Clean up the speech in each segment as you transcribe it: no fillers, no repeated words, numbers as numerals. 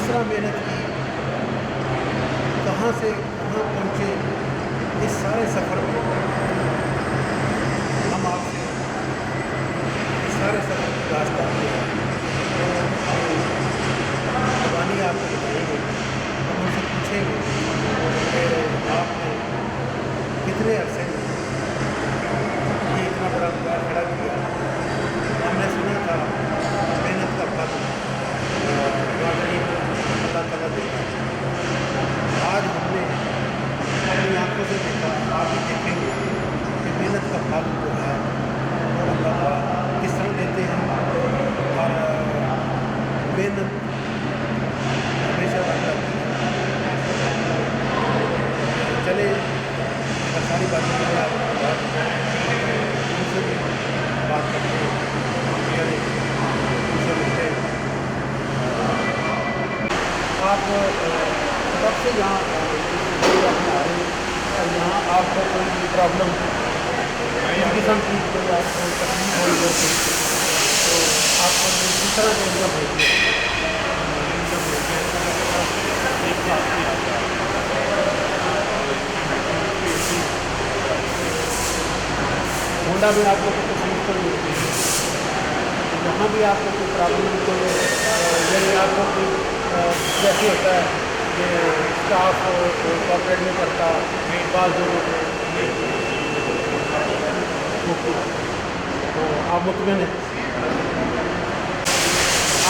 طرح محنت کی، کہاں سے کہاں پہنچے، اس سارے سفر میں ہم آپ سے اس سارے سفر کی داستان میں زبانی آپ کو بتائیں گے. ہم ان سے پوچھیں گے کہ آپ نے کتنے عرصے میں یہ اتنا بڑا مقام کھڑا کیا. ہم نے سنا تھا محنت کا پھل واقعی اللہ تعالیٰ دیتا ہے. آج ہم نے اپنی آنکھوں سے دیکھا، آپ بھی دیکھیں گے کہ محنت کا پھل جو ہے وہ اللہ تعالیٰ کس طرح دیتے ہیں. اور محنت ہمیشہ بن جاتی ہے. چلے ساری باتیں جو ہے آپ کو ان سے بھی بات کرتے ہیں، چلے ان سے ملتے ہیں. آپ کب سے یہاں آ رہے ہیں اور یہاں آپ کو کوئی بھی پرابلم اس قسم کی کوئی آپ کو تکلیف ہوئی ہو تو آپ کو کس طرح سے انکم ہوتی ہے؟ ہونڈا میں آپ کو کوئی تکلیف تو نہیں ہوتی ہے؟ یہاں بھی آپ کو کوئی پرابلم تو یعنی آپ کو کوئی جیسے ہوتا ہے کہ اسٹاف کوآپریٹ نہیں کرتا بعض لوگوں کو، تو آپ مطمئن ہیں؟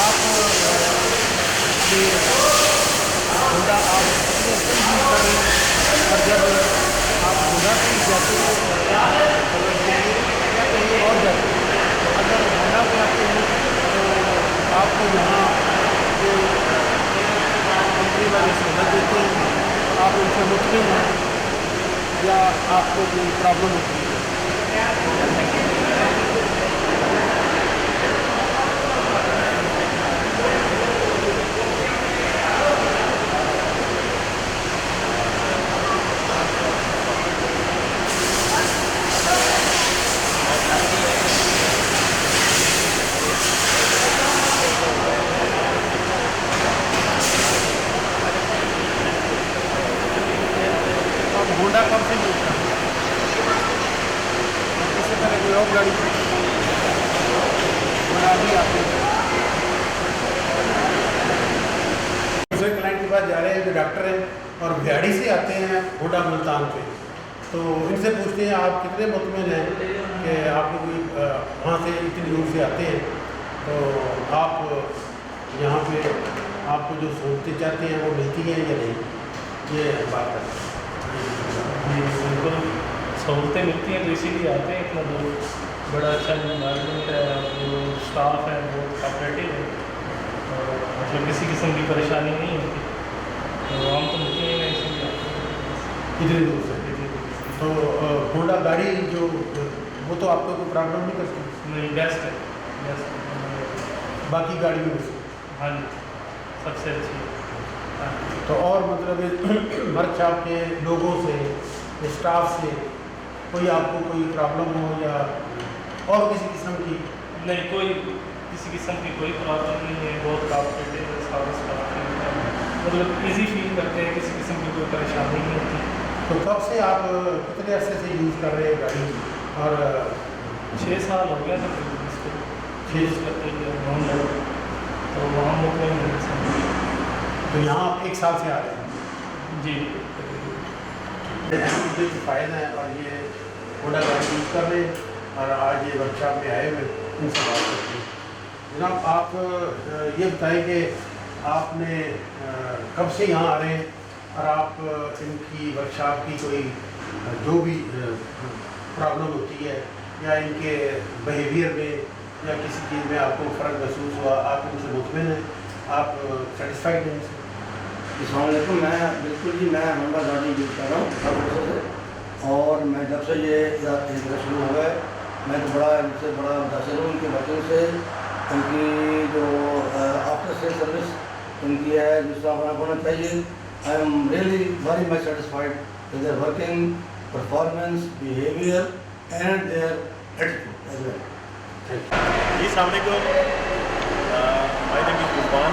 آپ یہ ہونڈا آپ یوز کر رہے ہیں اور جب آپ ہونڈا سے جاتے ہیں یا کہیں اور جاتے ہیں تو اگر ہونڈا پہ آتے ہیں تو آپ کو یہاں جو کمپنی والے سہولت دیتے ہیں آپ ان سے مطمئن ہیں یا آپ کو کوئی پرابلم ہوتی ہے؟ آپ ہونڈا کب سے یوز کرتے ہیں؟ اس سے پہلے کوئی اور گاڑی بنا بھی آتے ہیں؟ دوسرے کلائنٹ کے پاس جا رہے ہیں جو ڈاکٹر ہیں اور بھیاڑی سے آتے ہیں ہونڈا ملتان پہ، تو ان سے پوچھتے ہیں آپ کتنے مطمئن ہیں کہ آپ کو کوئی وہاں سے اتنی دور سے آتے ہیں تو آپ یہاں پہ آپ کو جو سہولتیں چاہتے ہیں وہ ملتی ہیں یا نہیں؟ یہ بات کرتے ہیں. جی بالکل سہولتیں ملتی ہیں تو اسی لیے آتے ہیں اتنا دور. بڑا اچھا انوائرمنٹ ہے، جو اسٹاف ہے وہ کوآپریٹیو ہے اور مطلب کسی قسم کی پریشانی نہیں ہوتی، تو ہم تو مطمئن ہیں اسی لیے آتے ہیں اتنی دور سے. تو ہونڈا گاڑی جو وہ تو آپ کو کوئی پرابلم نہیں کرتی؟ نہیں، بیسٹ ہے، بیسٹ ہے. باقی گاڑیوں میں سے؟ ہاں جی، سب سے اچھی ہے. تو اور مطلب ورک شاپ کے لوگوں سے، اسٹاف سے کوئی آپ کو کوئی پرابلم ہو یا اور کسی قسم کی؟ نہیں، کوئی کسی قسم کی کوئی پرابلم نہیں ہے. بہت کوآپریٹیو ہے سارا اسٹاف، مطلب ایزی فیل کرتے ہیں، کسی قسم کی کوئی پریشانی نہیں ہوتی. تو کب سے آپ کتنے عرصے سے یوز کر رہے ہیں گاڑی؟ اور 6 سال ہو گیا تھا اس کو 6 یوز کرتے ہوئے ہونڈا، تو وہاں مطمئن ہیں. تو یہاں آپ 1 سال سے آ رہے ہیں؟ جی. جو فائدہ ہے اور یہ ہونڈا گاڑی یوز کر رہے ہیں اور آج یہ ورک شاپ میں آئے ہوئے ان سے بات کرتے ہیں. جناب آپ یہ بتائیں کہ آپ نے کب سے یہاں آ رہے ہیں اور آپ ان کی ورک شاپ کی کوئی جو بھی پرابلم ہوتی ہے یا ان کے بیہیویئر میں یا کسی چیز میں آپ کو فرق محسوس ہوا، آپ ان سے مطمئن ہیں، آپ سیٹسفائڈ ہیں ان سے؟ السلام علیکم. میں بالکل جی میں ہونڈا گاڑی یوز کر رہا ہوں سب سے، اور میں جب سے یہ شروع ہوا ہے میں تو بڑا ان سے بڑا متاثر ہوں. ان کے بچوں سے، ان کی جو آفٹر سیل سروس ان کی ہے جس طرح ہونا چاہیے. I am really very much satisfied with their working performance, behaviour and their attitude as well. جی السلام علیکم. مائی نیم از عثمان.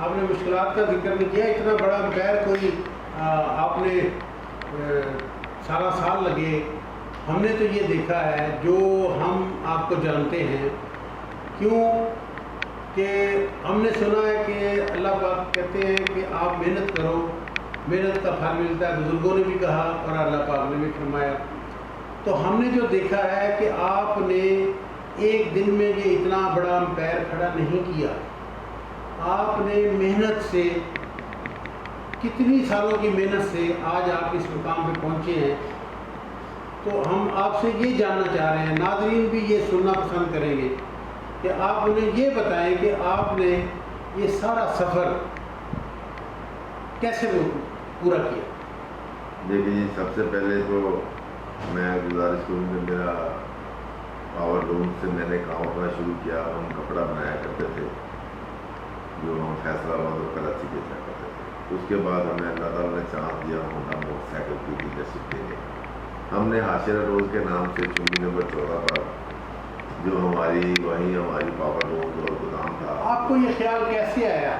آپ نے مشکلات کا ذکر نہیں کیا. اتنا بڑا امپائر کوئی آپ نے سارا سال لگے. ہم نے تو یہ دیکھا ہے جو ہم آپ کو جانتے ہیں, کیوں کہ ہم نے سنا ہے کہ اللہ پاک کہتے ہیں کہ آپ محنت کرو, محنت کا پھل ملتا ہے. بزرگوں نے بھی کہا اور اللہ پاک نے بھی فرمایا. تو ہم نے جو دیکھا ہے کہ آپ نے ایک دن میں یہ اتنا بڑا امپائر کھڑا نہیں کیا. آپ نے محنت سے, کتنی سالوں کی محنت سے آج آپ اس مقام پہ پہنچے ہیں. تو ہم آپ سے یہ جاننا چاہ رہے ہیں, ناظرین بھی یہ سننا پسند کریں گے کہ آپ انہیں یہ بتائیں کہ آپ نے یہ سارا سفر کیسے پورا کیا. دیکھیے جی, سب سے پہلے تو میں گزارش کروں کہ میرا پاور لوم سے میں نے کام اپنا شروع کیا. ہم کپڑا بنایا کرتے تھے جو ہم فیصلہ آباد اور کراچی بیچا کرتے تھے. اس کے بعد ہمیں اللہ تعالیٰ نے چانس دیا ہونڈا موٹر سائیکل کی ڈیلرشپ دیں گے. ہم نے حاشرہ روز کے نام سے چنگی نمبر 14 پر جو ہماری وہیں ہماری پاور لوم اور گودام تھا. آپ کو یہ خیال کیسے آیا؟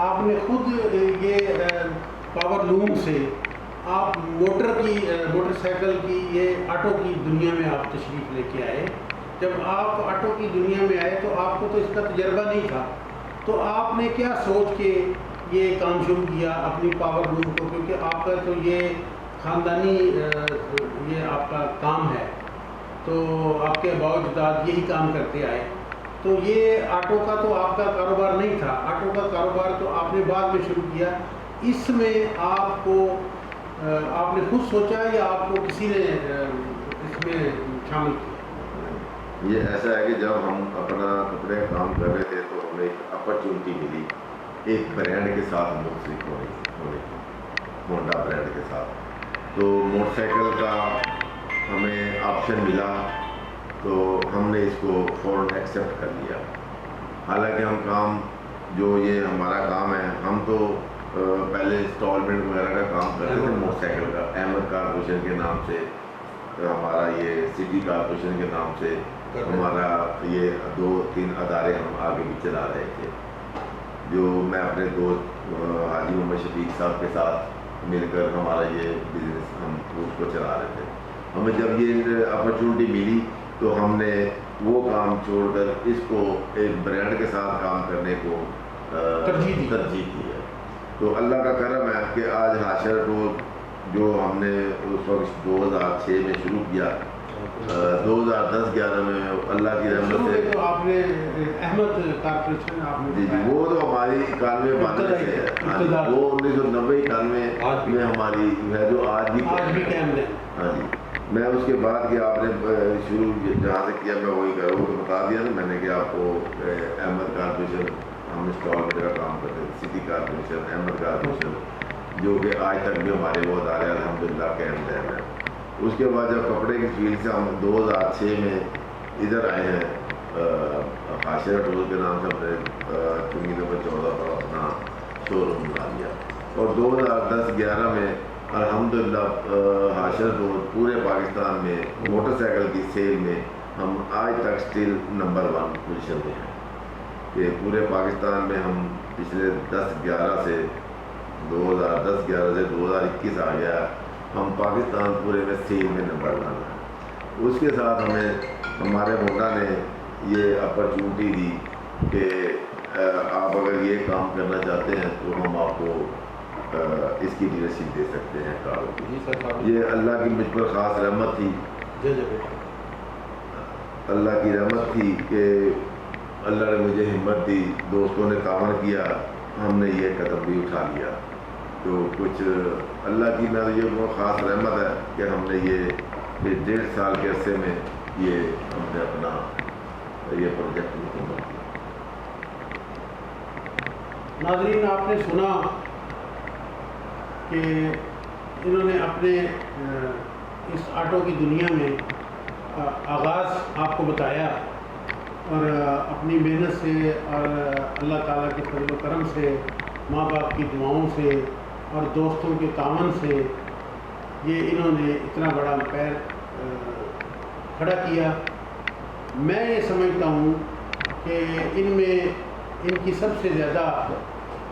آپ نے خود یہ پاور لوم سے آپ موٹر سائیکل کی, یہ آٹو کی دنیا میں آپ تشریف لے کے آئے. جب آپ آٹو کی دنیا میں آئے تو آپ کو تو اس کا تجربہ نہیں تھا, تو آپ نے کیا سوچ کے یہ کام شروع کیا اپنی پاور لوم کو, کیونکہ آپ کا تو یہ خاندانی یہ آپ کا کام ہے, تو آپ کے آباء و اجداد یہی کام کرتے آئے. تو یہ آٹو کا تو آپ کا کاروبار نہیں تھا, آٹو کا کاروبار تو آپ نے بعد میں شروع کیا. اس میں آپ کو آپ نے خود سوچا یا آپ کو کسی نے اس میں شامل کیا؟ یہ ایسا ہے کہ جب ہم اپنا کپڑے کا کام کر رہے تھے تو ہمیں ایک اپرچونٹی ملی ایک برانڈ کے ساتھ منسلک ہونے کی, ہونڈا برانڈ کے ساتھ. تو موٹر سائیکل کا ہمیں آپشن ملا تو ہم نے اس کو فوراً ایکسیپٹ کر لیا. حالانکہ ہم کام جو یہ ہمارا کام ہے, ہم تو پہلے انسٹالمنٹ وغیرہ کا کام کرتے تھے موٹر سائیکل کا. احمد کارپوریشن کے نام سے ہمارا, یہ سٹی کارپوریشن کے نام سے ہمارا یہ 2-3 ادارے ہم آگے بھی چلا رہے تھے. جو میں اپنے دوست حاجی محمد شفیق صاحب کے ساتھ مل کر ہمارا یہ بزنس ہم اس کو چلا رہے تھے. ہمیں جب یہ اپرچونٹی ملی تو ہم نے وہ کام چھوڑ کر اس کو ایک برانڈ کے ساتھ کام کرنے کو ترجیح دی ہے. تو اللہ کا کرم ہے کہ آج حاشرہ روز جو ہم نے اس وقت 2006 میں شروع کیا, 2010-11 میں اللہ کی رحمت سے تو آپ نے احمد کارپوریشن آپ نے جی وہ تو ہماری 91-92 سے ہے. وہ 1990-91 میں ہماری ہے جو آج بھی قائم ہے. ہاں جی, میں اس کے بعد کہ آپ نے شروع جہاں سے کیا میں وہی کروں تو بتا دیا نا میں نے کہ آپ کو احمد کارپوریشن ہم انسٹالمنٹ کا کام کرتے ہیں, سٹی کارپوریشن, احمد کارپوریشن جو کہ آج تک بھی ہمارے وہ ادارے الحمدللہ قائم ہیں. اس کے بعد جب کپڑے کی فیلڈ سے ہم 2006 میں ادھر آئے ہیں حاشرہ ٹول کے نام سے ہم نے چنگی نمبر 14 پر اپنا شو روم بنا لیا. اور 2010-11 میں الحمدللہ حاشرہ ٹول پورے پاکستان میں موٹر سائیکل کی سیل میں ہم آج تک اسٹل نمبر 1 پوزیشن پہ ہیں. کہ پورے پاکستان میں ہم پچھلے 2010-11 سے 2021 آ گیا, ہم پاکستان پورے میں سیل میں نمبر 1 ہیں. اس کے ساتھ ہمیں ہمارے ہونڈا نے یہ اپرچونٹی دی کہ آپ اگر یہ کام کرنا چاہتے ہیں تو ہم آپ کو اس کی ڈیلرشپ دے سکتے ہیں کاروں کی. یہ اللہ کی مجھ پر خاص رحمت تھی, اللہ کی رحمت تھی کہ اللہ نے مجھے ہمت دی, دوستوں نے تعاون کیا, ہم نے یہ قدم بھی اٹھا لیا. تو کچھ اللہ کی میں یہ بہت خاص رحمت ہے کہ ہم نے یہ 1.5 سال کے عرصے میں یہ ہم نے اپنا یہ پروجیکٹ مکمل کیا. ناظرین آپ نے سنا کہ انہوں نے اپنے اس آٹو کی دنیا میں آغاز آپ کو بتایا اور اپنی محنت سے اور اللہ تعالیٰ کے فضل و کرم سے, ماں باپ کی دعاؤں سے اور دوستوں کے تعاون سے یہ انہوں نے اتنا بڑا امپائر کھڑا کیا. میں یہ سمجھتا ہوں کہ ان میں ان کی سب سے زیادہ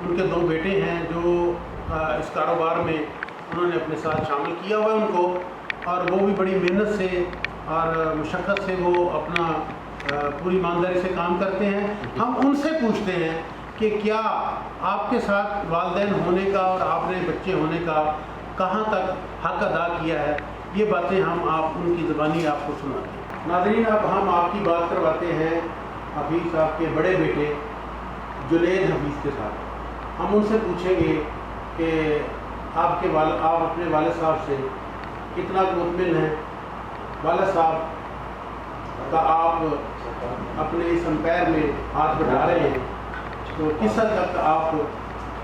ان کے 2 بیٹے ہیں جو اس کاروبار میں انہوں نے اپنے ساتھ شامل کیا ہوا ہے ان کو، اور وہ بھی بڑی محنت سے اور مشقت سے وہ اپنا پوری ایمانداری سے کام کرتے ہیں۔ ہم ان سے پوچھتے ہیں کہ کیا آپ کے ساتھ والدین ہونے کا اور آپ نے بچے ہونے کا کہاں تک حق ادا کیا ہے، یہ باتیں ہم ان کی زبانی آپ کو سناتے ہیں۔ ناظرین، اب ہم آپ کی بات کرواتے ہیں حفیظ صاحب کے بڑے بیٹے جنید حفیظ کے ساتھ۔ ہم ان سے پوچھیں گے کہ آپ اپنے والد صاحب سے کتنا مطمئن ہیں، والد صاحب کا آپ اپنے اس امپائر میں ہاتھ بٹھا رہے ہیں، تو کس حد تک آپ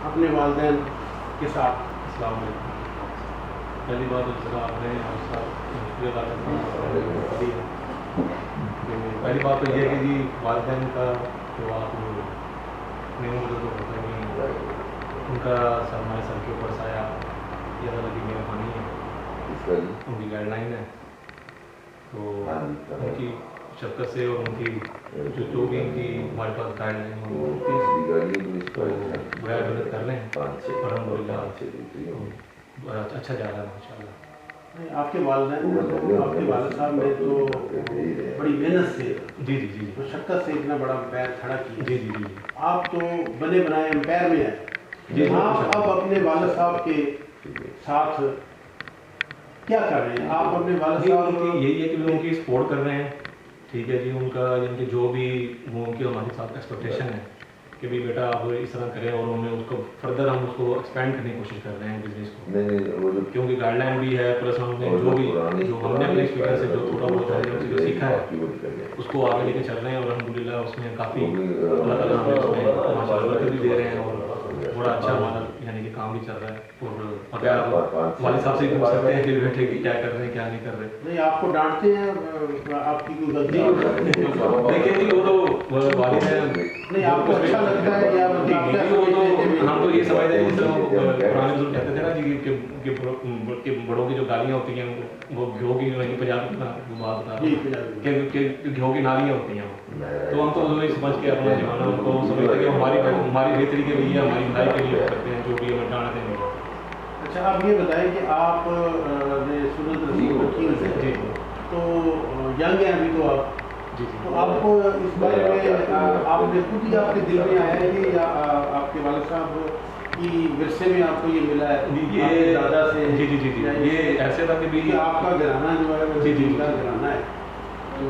اپنے والدین کے ساتھ؟ السلام علیکم۔ پہلی بات آپ نے پہلی بات تو یہ ہے کہ جی والدین کا جو آپ نے مجھے تو ہوتا نہیں، ان کا سرمایہ سر کے اوپر سایہ یہ اللہ کی مہربانی ہے، ان کی گائیڈ لائن ہے، تو ان کی شفقت سے اور ان کی جو بھی ان کی ہمارے پاس گائیڈ لائن بغیر محنت کر رہے ہیں، الحمد للہ بڑا اچھا جا رہا ہے ماشاء اللہ۔ آپ کے والدین آپ کے والد صاحب نے تو بڑی محنت سے جی جی جی مشقت سے اتنا بڑا امپائر کھڑا کیا۔ جی جی جی آپ تو بنے بنائے امپائر میں ہیں، آپ اب اپنے والد صاحب کے ساتھ کیا کر رہے ہیں؟ آپ اپنے والد صاحب یہی ہے کہ وہ ان کی سپورٹ کر رہے ہیں، ٹھیک ہے جی، ان کا یعنی کہ جو بھی وہ ان کی ہمارے ساتھ ایکسپیکٹیشن ہے کہ بھی بیٹا آپ اس طرح کریں، اور انہوں نے اس کو فردر ہم اس کو ایکسپینڈ کرنے کی کوشش کر رہے ہیں بزنس کو، کیونکہ گائیڈ لائن بھی ہے، پلس ہم نے جو ہم نے اپنے ایکسپیرینس سے جو تھوڑا بہت ہے جو سیکھا ہے اس کو آگے لے کے چل رہے ہیں، اور الحمد للہ اس میں کافی اللہ تعالیٰ ہمیں اس میں ماشاء اللہ برکت بھی دے رہے ہیں، اور بڑا اچھا ہمارا یعنی کہ کام بھی چل رہا ہے۔ اور اگر آپ والد صاحب سے پوچھ سکتے ہیں کہ بیٹے کیا کر رہے ہیں کیا نہیں کر رہے۔ نہیں، آپ کو ڈانٹتے ہیں آپ کی کوئی غلطی؟ دیکھیں جی وہ تو والد ہیں، نہیں آپ کو اچھا لگتا ہے یا ہم تو یہ سمجھتے ہیں جس طرح پرانے بزرگ کہتے تھے نا جی کہ بڑوں کی جو گالیاں ہوتی ہیں وہ گھیو کی پنجابی بات بتا کہ گھیو کی نالیاں ہوتی ہیں، تو ہم تو وہی سمجھ کے اپنا زمانہ ان کو سمجھتے کہ ہماری بہتری کے لیے ہماری بھلائی کے لیے کرتے ہیں جو بھی ہمیں ڈانٹتے ہیں۔ اچھا، آپ یہ بتائیں کہ آپ نے سنت رسول رکھی سے جی تو ینگ ہیں ابھی تو آپ، جی تو آپ کو اس بارے میں آپ نے خود ہی آپ کے دل میں آیا ہے کہ یا آپ کے والد صاحب کی ورثے میں آپ کو یہ ملا ہے یہ دادا سے؟ جی جی جی جی یہ ایسے تھا کہ بھی آپ کا گھرانہ جو ہے وہ جی جی گھرانہ ہے، تو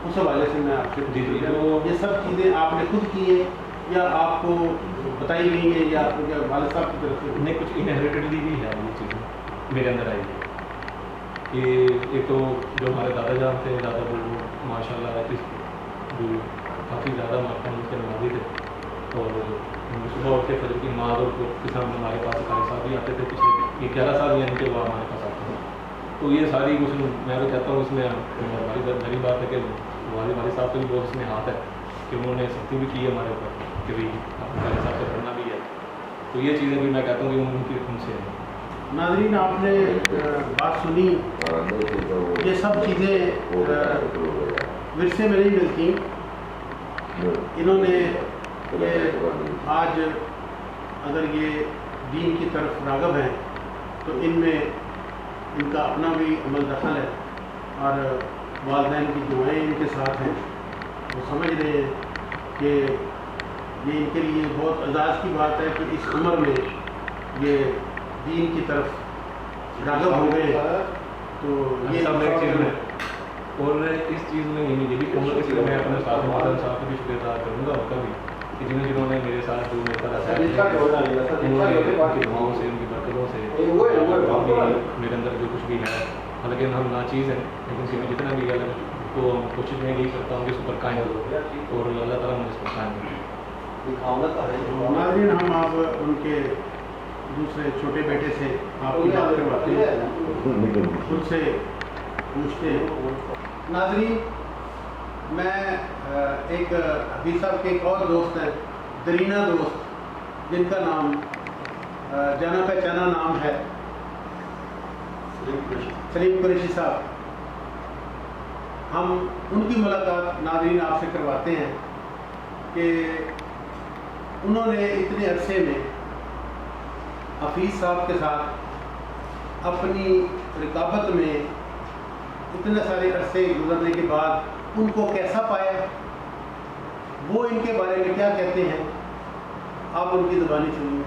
اس حوالے سے میں آپ سے جی جی یہ سب چیزیں آپ نے خود کی ہیں یا آپ کو بتائی گئی ہیں یا آپ کو کیا والد صاحب کی طرف سے؟ نہیں، کچھ انہیریٹڈلی بھی ہے وہ چیزیں میرے اندر آئی ہے کہ ایک تو جو ہمارے دادا جان تھے، دادا وہ ماشاء اللہ جو کافی زیادہ ماتم کے نمازی تھے، اور صبح اٹھ کے فجر کی نماز اور کسان ہمارے پاس قاری صاحب بھی آتے تھے، پچھلے 11 سال یعنی کہ وہ ہمارے پاس آتے ہیں، تو یہ ساری کچھ میں تو کہتا ہوں اس میں بڑی بات ہے کہ والد صاحب کا بھی بہت اس میں ہاتھ ہے کہ انہوں نے سختی بھی کی ہے ہمارے اوپر کہ بھائی اپنے والد صاحب سے پڑھنا بھی ہے، تو یہ چیزیں بھی میں کہتا ہوں کہ ان کی ان سے ہیں۔ ناظرین، آپ نے بات سنی، یہ سب چیزیں ورثے میں نہیں ملتی، انہوں نے آج اگر یہ دین کی طرف راغب ہیں تو ان میں ان کا اپنا بھی عمل دخل ہے، اور والدین کی دعائیں ان کے ساتھ ہیں، وہ سمجھ رہے ہیں کہ یہ ان کے لیے بہت اعزاز کی بات ہے کہ اس عمر میں یہ دین کی طرف راغب ہو گئے، تو یہ سب ایک چیز میں اور اس چیز میں یہ بھی کہوں گا کہ میں اپنے ساتھ مادن صاحب کا بھی شکریہ ادا کروں گا ان کا بھی کہ جنہوں نے میرے ساتھ جو میرے ساتھ انہوں نے ان کی دعاؤں سے ان کی برکتوں سے میرے اندر جو کچھ بھی ہے، حالانکہ ہم ناچیز ہیں لیکن پھر بھی جتنا بھی ہے تو کوشش میں یہی کرتا ہوں کہ اس پر قائم ہو، اور اللہ تعالیٰ مجھے اس پر قائم ہو۔ ناظرین، ہم آپ ان کے دوسرے چھوٹے بیٹے سے آپ کی بات کرواتے ہیں، خود سے پوچھتے ہیں۔ ناظرین، میں ایک حفیظ صاحب کے ایک اور دوست ہیں، درینہ دوست، جن کا نام جانا پہچانا نام ہے سلیم قریشی صاحب، ہم ان کی ملاقات ناظرین آپ سے کرواتے ہیں کہ انہوں نے اتنے عرصے میں حفیظ صاحب کے ساتھ اپنی رقابت میں اتنے سارے عرصے گزرنے کے بعد ان کو کیسا پایا، وہ ان کے بارے میں کیا کہتے ہیں، آپ ان کی زبانی سنیے۔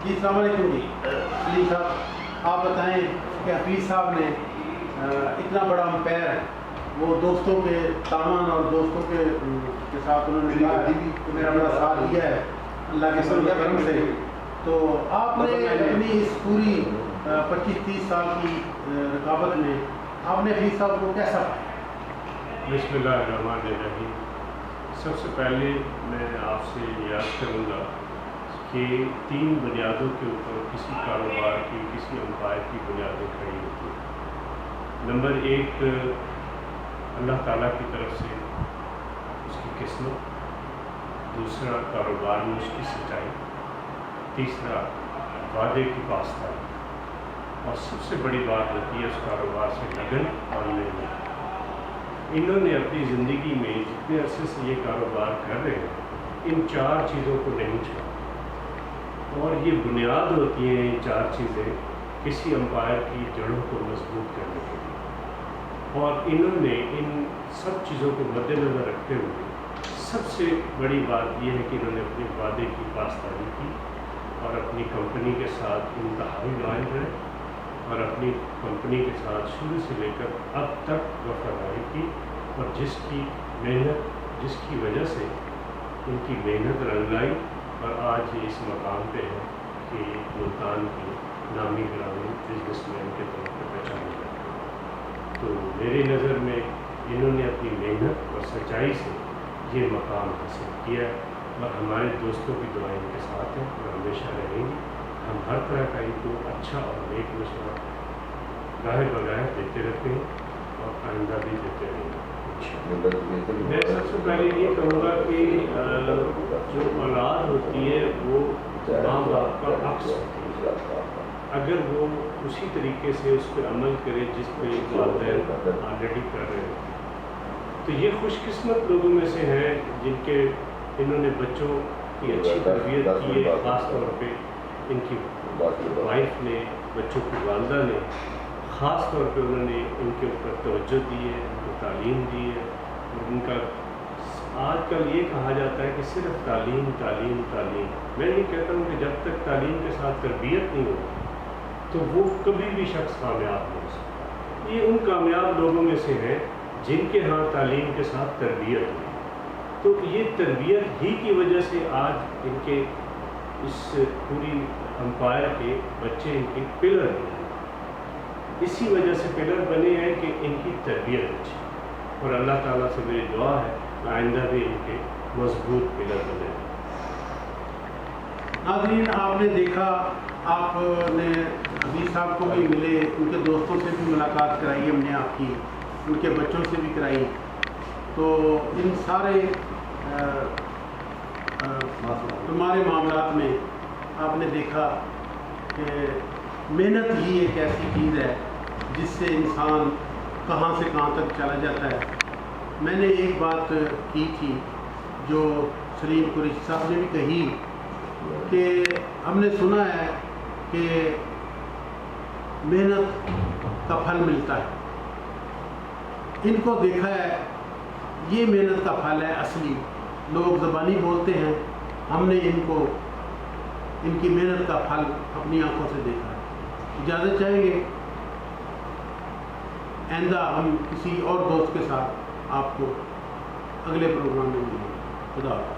جی السلام علیکم جی سلیم صاحب، آپ بتائیں کہ حفیظ صاحب نے اتنا بڑا امپائر، وہ دوستوں کے سامان اور دوستوں کے ساتھ انہوں نے کہا کہ میرا بڑا ساتھ دیا ہے اللہ کے فضل و کرم سے، تو آپ نے اپنی اس پوری 25-30 سال کی رقابت میں آپ نے حفیظ صاحب کو کیسا پایا؟ بسم اللہ الرحمن الرحیم۔ سب سے پہلے میں آپ سے یاد کروں گا کہ 3 بنیادوں کے اوپر کسی کاروبار کی، کسی امپائر کی بنیادیں کھڑی ہوتی ہیں۔ نمبر 1 اللہ تعالیٰ کی طرف سے اس کی قسمت، دوسرا کاروبار میں اس کی سچائی، تیسرا وعدے کی پاسداری، اور سب سے بڑی بات ہوتی ہے اس کاروبار سے لگن اور محنت۔ انہوں نے اپنی زندگی میں جتنے عرصے سے یہ کاروبار کر رہے ہیں، ان 4 چیزوں کو نہیں چھوڑا، اور یہ بنیاد ہوتی ہیں یہ 4 چیزیں کسی امپائر کی جڑوں کو مضبوط کرنے کے لیے۔ اور انہوں نے ان سب چیزوں کو مد نظر رکھتے ہوئے سب سے بڑی بات یہ ہے کہ انہوں نے اپنے وعدے کی پاسداری کی اور اپنی کمپنی کے ساتھ انتہائی لائن رہے، اور اپنی کمپنی کے ساتھ شروع سے لے کر اب تک وفاداری کی، اور جس کی محنت، جس کی وجہ سے ان کی محنت رنگ لائی اور آج یہ اس مقام پہ ہے کہ ملتان کی نامی گرامی بزنس مین کے طور پر پہچانے جاتے ہیں۔ تو میری نظر میں انہوں نے اپنی محنت اور سچائی سے یہ مقام حاصل کیا ہے، اور ہمارے دوستوں کی دعائیں ان کے ساتھ ہیں اور ہمیشہ رہیں گی۔ ہم ہر طرح کا ان کو اچھا اور نیک مشورہ گاہے بگاہے دیتے رہتے ہیں اور آئندہ بھی دیتے رہیں گے۔ میں سب سے پہلے یہ کہوں گا کہ جو اولاد ہوتی ہے وہ ماں باپ کا عکس ہوتی ہے، اگر وہ اسی طریقے سے اس پہ عمل کرے جس پہ والدین آلریڈی کر رہے ہیں، تو یہ خوش قسمت لوگوں میں سے ہیں جن کے انہوں نے بچوں کی اچھی تربیت کی ہے، خاص طور پہ ان کی وائف نے، بچوں کی والدہ نے خاص طور پہ انہوں نے ان کے اوپر توجہ دی ہے، ان کو تعلیم دی ہے، اور ان کا آج کل یہ کہا جاتا ہے کہ صرف تعلیم تعلیم تعلیم۔ میں یہ کہتا ہوں کہ جب تک تعلیم کے ساتھ تربیت نہیں ہوتی تو وہ کبھی بھی شخص کامیاب نہیں ہو سکتا۔ یہ ان کامیاب لوگوں میں سے ہے جن کے ہاں تعلیم کے ساتھ تربیت ہوئی، تو یہ تربیت ہی کی وجہ سے آج ان کے اس پوری امپائر کے بچے ان کے پلر بنے، اسی وجہ سے پلر بنے ہیں کہ ان کی تربیت اچھی، اور اللہ تعالیٰ سے میری دعا ہے کہ آئندہ بھی ان کے مضبوط پلر بنے۔ ناظرین، آپ نے دیکھا، آپ نے حفیظ صاحب کو بھی ملے، ان کے دوستوں سے بھی ملاقات کرائی ہم نے آپ کی، ان کے بچوں سے بھی کرائی، تو ان سارے ہمارے معاملات میں آپ نے دیکھا کہ محنت ہی ایک ایسی چیز ہے جس سے انسان کہاں سے کہاں تک چلا جاتا ہے۔ میں نے ایک بات کی تھی جو سلیم قریشی صاحب نے بھی کہی کہ ہم نے سنا ہے کہ محنت کا پھل ملتا ہے، ان کو دیکھا ہے، یہ محنت کا پھل ہے اصلی۔ لوگ زبانی بولتے ہیں، ہم نے ان کو، ان کی محنت کا پھل اپنی آنکھوں سے دیکھا ہے۔ اجازت چاہیں گے، آئندہ ہم کسی اور دوست کے ساتھ آپ کو اگلے پروگرام میں ملیں گے۔ خدا حافظ۔